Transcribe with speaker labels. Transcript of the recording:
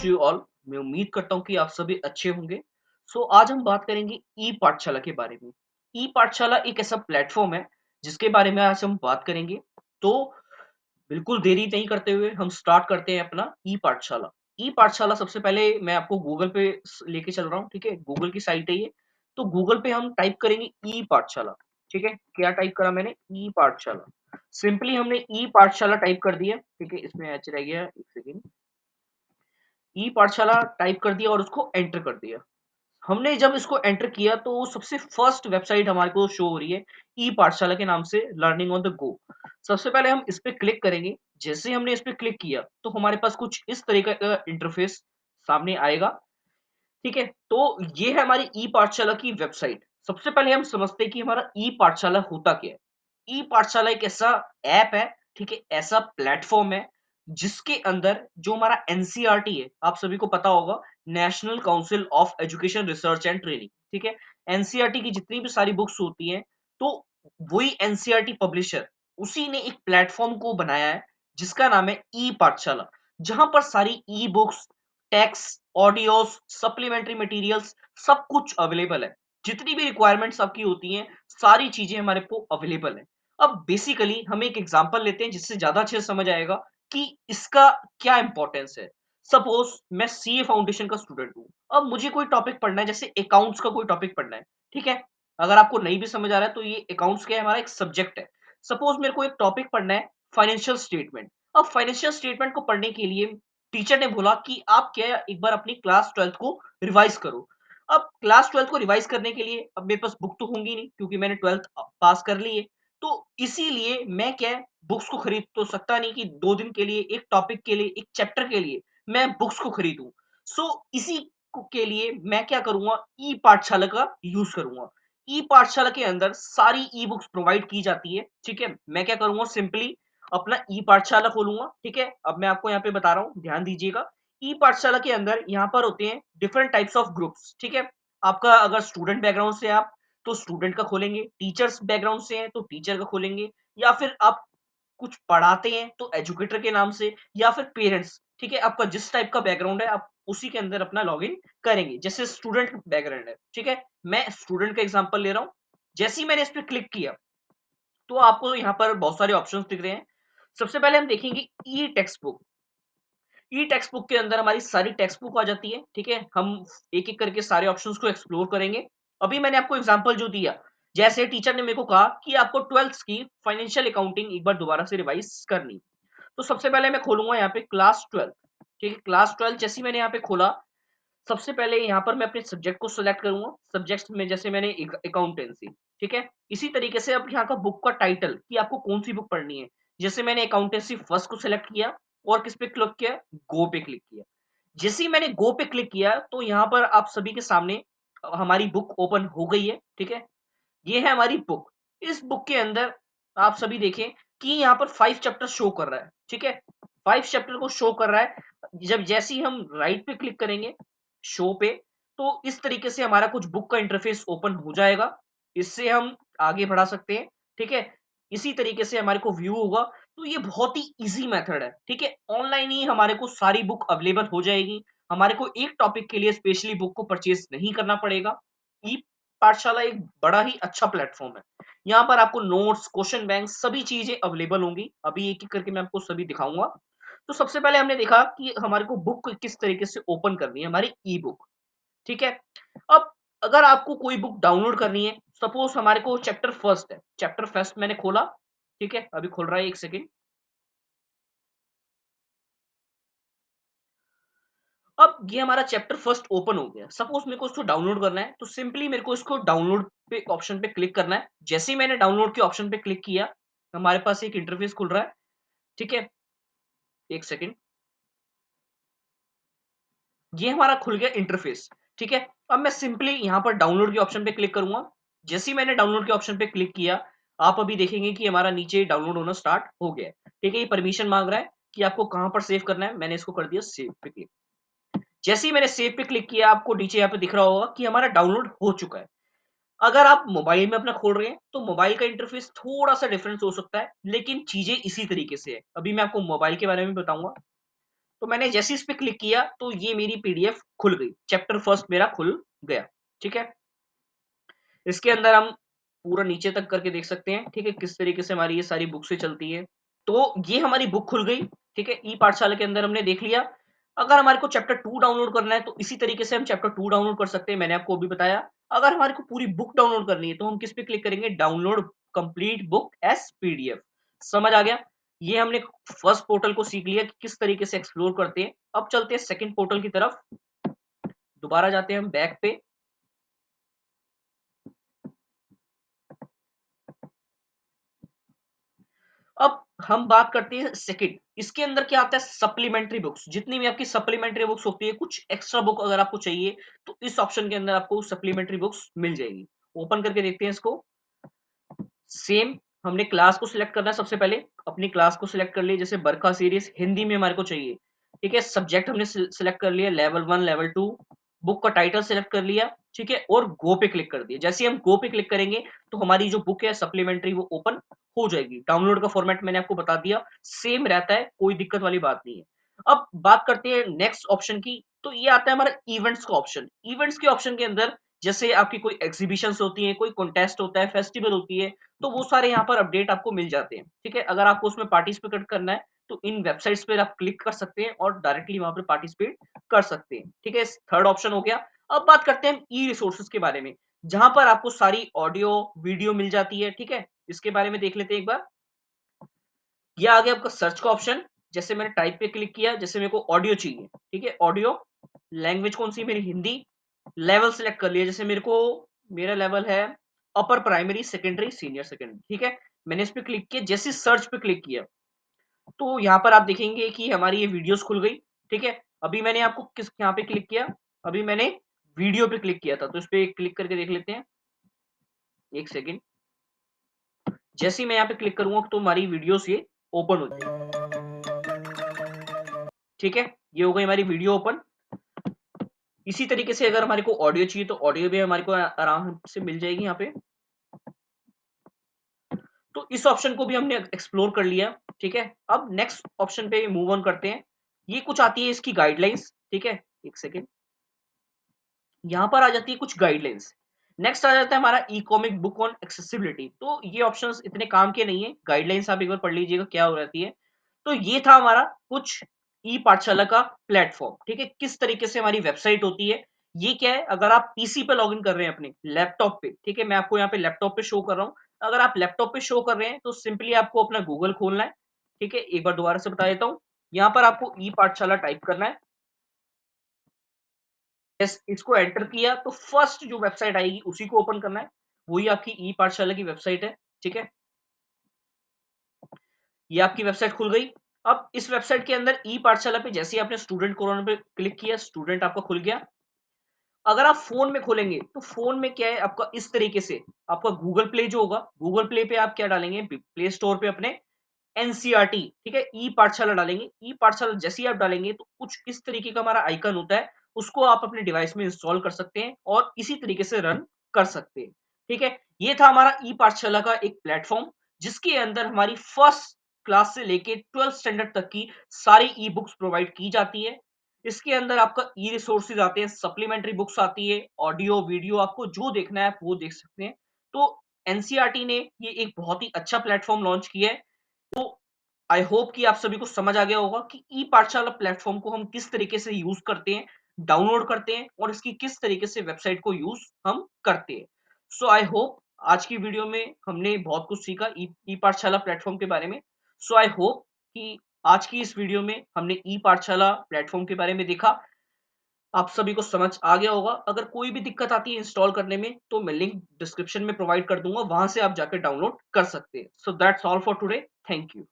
Speaker 1: To you all. मैं उम्मीद करता हूँ कि आप सभी अच्छे होंगे। आज हम बात करेंगे ई पाठशाला के बारे में। ई पाठशाला एक ऐसा प्लेटफ़ॉर्म है, जिसके बारे में आज हम बात करेंगे। तो बिल्कुल देरी नहीं करते हुए हम स्टार्ट करते हैं अपना ई पाठशाला। ई पाठशाला सबसे पहले मैं आपको गूगल पे लेके चल रहा हूँ, ठीक है? गूगल की साइट है ये। तो गूगल पे हम टाइप करेंगे ई पाठशाला, ठीक है? क्या टाइप करा मैंने? ई पाठशाला। सिंपली हमने ई पाठशाला टाइप कर दिया, ठीक है? इसमें एच रह गया, 1 सेकंड। ई पाठशाला टाइप कर दिया और उसको एंटर कर दिया। हमने जब इसको एंटर किया तो सबसे फर्स्ट वेबसाइट हमारे को शो हो रही है ई पाठशाला के नाम से, लर्निंग ऑन द गो। सबसे पहले हम इस पे क्लिक करेंगे। जैसे ही हमने इस पे क्लिक किया तो हमारे पास कुछ इस तरीके का इंटरफेस सामने आएगा, ठीक है? तो ये है हमारी ई पाठशाला की वेबसाइट। सबसे पहले हम समझते हैं कि हमारा ई पाठशाला होता क्या है? ई पाठशाला एक ऐसा ऐप है, ठीक है? ऐसा प्लेटफ़ॉर्म है, जिसके अंदर जो हमारा एनसीईआरटी है, आप सभी को पता होगा, national council of education research and training, ठीक है? एनसीईआरटी की जितनी भी सारी बुक्स होती हैं, तो वही एनसीईआरटी पब्लिशर, उसी ने एक प्लेटफ़ॉर्म को बनाया है, जिसका नाम है ई पाठशाला, जहाँ पर सारी e books, text, audios, supplementary materials सब कुछ अवेलेबल है। जितनी भी रिक्वायरमेंट्स आपकी होती हैं, सारी चीज़ें हमारे को अवेलेबल हैं। अब बेसिकली हम एक एग्ज़ाम्पल लेते हैं जिससे ज़्यादा अच्छे से समझ आएगा कि इसका क्या इम्पोर्टेंस है। सपोज़ मैं सीए फाउंडेशन का स्टूडेंट हूँ। अब मुझे कोई टॉपिक पढ़ना है, जैसे अकाउंट्स का कोई टॉपिक पढ़ना है, ठीक है? अगर आपको नहीं भी समझ आ रहा है तो ये अकाउंट्स क्या है, हमारा एक सब्जेक्ट है। सपोज़ मेरे को एक टॉपिक पढ़ना है फाइनेंशियल स्टेटमेंट। अब फाइनेंशियल स्टेटमेंट को पढ़ने के लिए टीचर ने बोला कि आप क्या एक बार अपनी क्लास 12th को रिवाइज़ करो। अब क्लास 12th को रिवाइज़ करने के लिए अब मेरे पास बुक तो होंगी नहीं, क्योंकि मैंने 12th पास कर ली है। तो इसीलिए मैं क्या है, बुक्स को खरीद तो सकता नहीं कि 2 दिन के लिए, एक टॉपिक के लिए, एक चैप्टर के लिए मैं बुक्स को खरीदूँ। इसी के लिए मैं क्या करूँगा, ई पाठशाला का यूज़ करूँगा। ई पाठशाला के अंदर सारी ई बुक्स प्रोवाइड की जाती है, ठीक है? मैं क्या करूँगा, सिंपली अपना ई पाठशाला खोलूँगा, ठीक है? अब मैं आपको यहाँ पे बता रहा हूँ, ध्यान दीजिएगा। ई पाठशाला के अंदर यहाँ पर होते हैं डिफरेंट टाइप्स ऑफ ग्रुप्स, ठीक है? आपका अगर स्टूडेंट बैकग्राउंड से आप, तो स्टूडेंट का खोलेंगे, टीचर्स बैकग्राउंड से हैं, तो टीचर का खोलेंगे, या फिर आप कुछ पढ़ाते हैं, तो एजुकेटर के नाम से, या फिर पेरेंट्स, ठीक है? आपका जिस टाइप का बैकग्राउंड है, आप उसी के अंदर अपना लॉगिन करेंगे। जैसे स्टूडेंट बैकग्राउंड है, ठीक है? मैं स्टूडेंट का एग्ज़ाम्पल ले रहा हूँ। जैसे ही मैंने इस पे क्लिक किया, तो आपको यहाँ पर बहुत सारे ऑप्शंस दिख रहे हैं। सबसे पहले हम देखेंगे ई टेक्स्ट बुक। ई टेक्स्ट बुक के अंदर हमारी सारी टेक्स्ट बुक आ जाती है, ठीक है? हम एक-एक करके सारे ऑप्शंस को एक्सप्लोर करेंगे। अभी मैंने आपको एग्ज़ाम्पल जो दिया, जैसे टीचर ने मेरे को कहा कि आपको 12th की फाइनेंशियल अकाउंटिंग एक बार दोबारा से रिवाइज़ करनी। तो सबसे पहले मैं खोलूँगा यहाँ पे क्लास 12, ठीक है? क्लास 12 जैसे ही मैंने यहाँ पे खोला, सबसे पहले यहाँ पर मैं अपने सब्जेक्ट को सिलेक्ट करूँगा। सब्जेक्ट्स में जैसे मैंने एक अकाउंटेंसी, ठीक है? इसी तरीके से अब यहाँ का बुक का टाइटल कि आपको कौन-सी बुक पढ़नी है। जैसे मैंने अकाउंटेंसी फर्स्ट को सिलेक्ट किया और किस पे क्लिक किया? गो पे क्लिक किया। जैसे ही मैंने गो पे क्लिक किया, तो यहाँ पर आप सभी के सामने हमारी बुक ओपन हो गई है, ठीक है? ये है हमारी बुक। इस बुक के अंदर आप सभी देखें कि यहाँ पर 5 चैप्टर शो कर रहा है, ठीक है? 5 चैप्टर को शो कर रहा है। जब जैसे ही हम राइट पे क्लिक करेंगे, शो पे, तो इस तरीके से हमारा कुछ बुक का इंटरफ़ेस ओपन हो जाएगा। इससे हम आगे बढ़ा सकते हैं, ठीक है? इसी तरीके से हमारे को व्यू होगा। तो ये बहुत ही ईज़ी मेथड है, ठीक है? ऑनलाइन ही हमारे को सारी बुक अवेलेबल हो जाएगी। हमारे को एक टॉपिक के लिए स्पेशली बुक को परचेज़ नहीं करना पड़ेगा। ई पाठशाला एक बड़ा ही अच्छा प्लेटफ़ॉर्म है। यहाँ पर आपको नोट्स, क्वेश्चन बैंक सभी चीज़ें अवेलेबल होंगी। अभी एक-एक करके मैं आपको सभी दिखाऊँगा। तो सबसे पहले हमने देखा कि हमारे को बुक किस तरीके से ओपन करनी है, हमारी ई बुक, ठीक है? अब अगर आपको कोई बुक डाउनलोड करनी है, सपोज़ हमारे को चैप्टर फर्स्ट है। चैप्टर फर्स्ट मैंने खोला, ठीक है? अभी खुल रहा है, 1 सेकंड। अब ये हमारा चैप्टर फर्स्ट ओपन हो गया। सपोज़ मेरे को इसको डाउनलोड करना है, तो सिंपली मेरे को इसको डाउनलोड पे ऑप्शन पे क्लिक करना है। जैसे ही मैंने डाउनलोड के ऑप्शन पे क्लिक किया, हमारे पास एक इंटरफ़ेस खुल रहा है, ठीक है? 1 सेकंड। ये हमारा खुल गया इंटरफ़ेस, ठीक है? अब मैं सिंपली यहाँ पर डाउनलोड के ऑप्शन पे क्लिक करूँगा। जैसे ही मैंने डाउनलोड के ऑप्शन पे क्लिक किया, आप अभी देखेंगे कि हमारा नीचे डाउनलोड होना स्टार्ट हो गया है, ठीक है? ये परमिशन माँग रहा है कि आपको कहाँ पर सेव करना है, मैंने इसको कर दिया सेव पे क्लिक। जैसे ही मैंने सेव पे क्लिक किया, आपको नीचे यहाँ पे दिख रहा होगा कि हमारा डाउनलोड हो चुका है। अगर आप मोबाइल में अपना खोल रहे हैं, तो मोबाइल का इंटरफ़ेस थोड़ा-सा डिफरेंस हो सकता है, लेकिन चीज़ें इसी तरीके से है। अभी मैं आपको मोबाइल के बारे में बताऊँगा। तो मैंने जैसे इस पे क्लिक किया तो ये मेरी पीडीएफ खुल गई, चैप्टर फर्स्ट मेरा खुल गया। ठीक है, इसके अंदर हम पूरा नीचे तक करके देख सकते हैं। ठीक है, किस तरीके से हमारी ये सारी बुक्सें चलती है। तो ये हमारी बुक खुल गई। ठीक है, ई पाठशाला के अंदर हमने देख लिया। अगर हमारे को चैप्टर 2 डाउनलोड करना है तो इसी तरीके से हम चैप्टर 2 डाउनलोड कर सकते हैं, मैंने आपको अभी बताया। अगर हमारे को पूरी बुक डाउनलोड करनी है तो हम किस पे क्लिक करेंगे, download complete book as PDF. समझ आ गया? ये हमने फर्स्ट पोर्टल को सीख लिया कि किस तरीके से एक्सप्लोर करते हैं। अब चलते हैं सेकंड पोर्टल की तरफ। दोबारा जाते हैं हम बैक पे। अब हम बात करते हैं सेकंड, इसके अंदर क्या आता है, सप्लीमेंट्री बुक्स। जितनी भी आपकी सप्लीमेंट्री बुक्स होती है, कुछ एक्स्ट्रा बुक अगर आपको चाहिए तो इस ऑप्शन के अंदर आपको सप्लीमेंट्री बुक्स मिल जाएगी। ओपन करके देखते हैं इसको। सेम हमने क्लास को सिलेक्ट करना है। सबसे पहले अपनी क्लास को सिलेक्ट कर लिया, जैसे बरखा सीरीज हिंदी में हमारे को चाहिए। ठीक है, सब्जेक्ट हमने सिलेक्ट कर लिया, लेवल 1 लेवल 2। बुक का टाइटल सिलेक्ट कर लिया। ठीक है, और गो पे क्लिक कर दिया। जैसे ही हम गो पे क्लिक करेंगे तो हमारी जो बुक है सप्लीमेंट्री वो ओपन हो जाएगी। डाउनलोड का फॉर्मेट मैंने आपको बता दिया, सेम रहता है, कोई दिक्कत वाली बात नहीं है। अब बात करते हैं नेक्स्ट ऑप्शन की। तो ये आता है हमारा इवेंट्स का ऑप्शन। इवेंट्स के ऑप्शन के अंदर जैसे आपकी कोई एग्जीबिशंस होती है, कोई कॉन्टेस्ट होता है, फेस्टिवल होती है, तो वो सारे यहाँ पर अपडेट आपको मिल जाते हैं। ठीक है, अगर आपको उसमें पार्टिसिपेट करना है तो इन वेबसाइट्स पे आप क्लिक कर सकते हैं और डायरेक्टली वहां पर पार्टिसिपेट कर सकते हैं। ठीक है, थर्ड ऑप्शन हो गया। अब बात करते हैं ई रिसोर्सेज के बारे में, जहां पर आपको सारी ऑडियो वीडियो मिल जाती है। ठीक है, इसके बारे में देख लेते हैं एक बार। ये आ गया आपका सर्च का ऑप्शन। जैसे मैंने टाइप पे क्लिक किया, जैसे मेरे को ऑडियो चाहिए। ठीक है, ऑडियो लैंग्वेज कौन सी, मेरी हिंदी। लेवल सिलेक्ट कर लिया, जैसे मेरे को मेरा लेवल है upper primary secondary senior secondary. ठीक है, मैंने इस पे क्लिक किया, जैसे सर्च पे क्लिक किया तो यहाँ पर आप देखेंगे कि हमारी ये वीडियोस खुल गई। ठीक है, अभी मैंने आपको किस यहाँ पे क्लिक किया, अभी मैंने वीडियो पे क्लिक किया था, तो इस पे क्लिक करके देख लेते हैं। एक सेकेंड, जैसे ही मैं यहाँ पे क्लिक करूंगा तो हमारी वीडियोस ये ओपन हो जाएगी। ठीक है, ये हो गई हमारी वीडियो ओपन। इसी तरीके से अगर हमारे को ऑडियो चाहिए तो ऑडियो भी हमारे को आराम से मिल जाएगी यहाँ पे। तो इस ऑप्शन को भी हमने एक्सप्लोर कर लिया। ठीक है, अब नेक्स्ट ऑप्शन पे मूव ऑन करते हैं। ये कुछ आती है इसकी गाइडलाइंस। ठीक है, एक सेकेंड, यहाँ पर आ जाती है कुछ गाइडलाइंस। नेक्स्ट आ जाता है हमारा ई कॉमिक बुक ऑन एक्सेसिबिलिटी। तो ये ऑप्शंस इतने काम के नहीं है, गाइडलाइंस आप एक बार पढ़ लीजिएगा क्या हो जाती है। तो ये था हमारा कुछ ई पाठशाला का प्लेटफॉर्म। ठीक है, किस तरीके से हमारी वेबसाइट होती है। ये क्या है, अगर आप पीसी पे लॉगिन कर रहे हैं अपने लैपटॉप पे। ठीक है, मैं आपको यहाँ पे लैपटॉप पे शो कर रहा हूँ। अगर आप लैपटॉप पे शो कर रहे हैं तो सिंपली आपको अपना गूगल खोलना है। ठीक है, एक बार दोबारा से बता देता हूँ। यहाँ पर आपको ई पाठशाला टाइप करना है। इसको एंटर किया तो फर्स्ट जो वेबसाइट आएगी उसी को ओपन करना है। वही आपकी ई पाठशाला की वेबसाइट है। ठीक है, ये आपकी वेबसाइट खुल गई। अब इस वेबसाइट के अंदर ई पाठशाला पे जैसे ही आपने स्टूडेंट कोरोना पे क्लिक किया, स्टूडेंट आपका खुल गया। अगर आप फोन में खोलेंगे तो फोन में क्या है आपका, इस तरीके से आपका गूगल प्ले जो होगा, गूगल प्ले पे आप क्या डालेंगे, प्ले स्टोर पे अपने एनसीईआरटी, ठीक है, ई पाठशाला डालेंगे। ई पाठशाला जैसे ही आप डालेंगे तो कुछ इस तरीके का हमारा आइकन होता है, उसको आप अपने डिवाइस में इंस्टॉल कर सकते हैं और इसी तरीके से रन कर सकते हैं। ठीक है, ये था हमारा ई पाठशाला का एक प्लेटफॉर्म, जिसके अंदर हमारी फर्स्ट क्लास से लेके 12th स्टैंडर्ड तक की सारी ई बुक्स प्रोवाइड की जाती है। इसके अंदर आपका ई रिसोर्सेज आते हैं, सप्लीमेंट्री बुक्स आती है, ऑडियो वीडियो, आपको जो देखना है आप वो देख सकते हैं। तो एनसीईआरटी ने ये एक बहुत ही अच्छा प्लेटफॉर्म लॉन्च किया है। तो आई होप कि आप सभी को समझ आ गया होगा कि ई पाठशाला प्लेटफॉर्म को हम किस तरीके से यूज करते हैं, डाउनलोड करते हैं और इसकी किस तरीके से वेबसाइट को यूज हम करते हैं। सो आई होप आज की वीडियो में हमने बहुत कुछ सीखा ई पाठशाला प्लेटफॉर्म के बारे में। सो आई होप कि आज की इस वीडियो में हमने ई पाठशाला प्लेटफॉर्म के बारे में देखा, आप सभी को समझ आ गया होगा। अगर कोई भी दिक्कत आती है इंस्टॉल करने में तो मैं लिंक डिस्क्रिप्शन में प्रोवाइड कर दूंगा, वहां से आप जाकर डाउनलोड कर सकते हैं। So that's all for today, thank you.